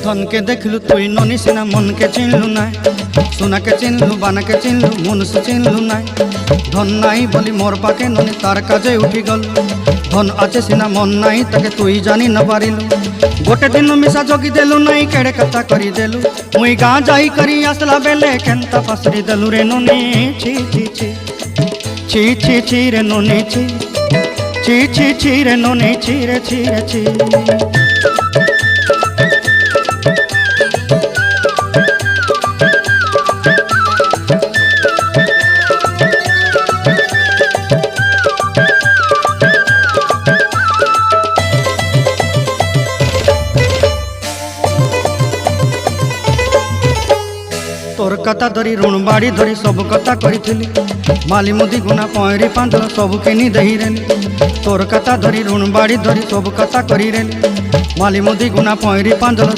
धन के देखलु तुई ननी सिना मन के चिन्हलु ना सोना के चिन्हलु बाना के चिन्हलु मनुष्य चिन्हलु ना धन नाई बोली मोर पाके ननी तार काजे उठी गल धन आचे सिना मन नाई ताके तुई जानी न पारिलु गोटे दिन मिसा जगी देलु नाई केड़े कथा करी देलु मुई गाँ जाई करी आसला बेले केंता पासरी देलु रे ननी छी छी छी छी छी छी रे ननी छी छी छी छी रे ननी छी रे छी रे छी। तोर कथा धरी ऋण बाड़ी धरी सब कथा करी माली मुदी गुना पहरी पांदल सब किनी दही रेली तोर कथा धरी ऋण बाड़ी धरी सब कथा करी रेली माली मुदी गुना पहरी पांदल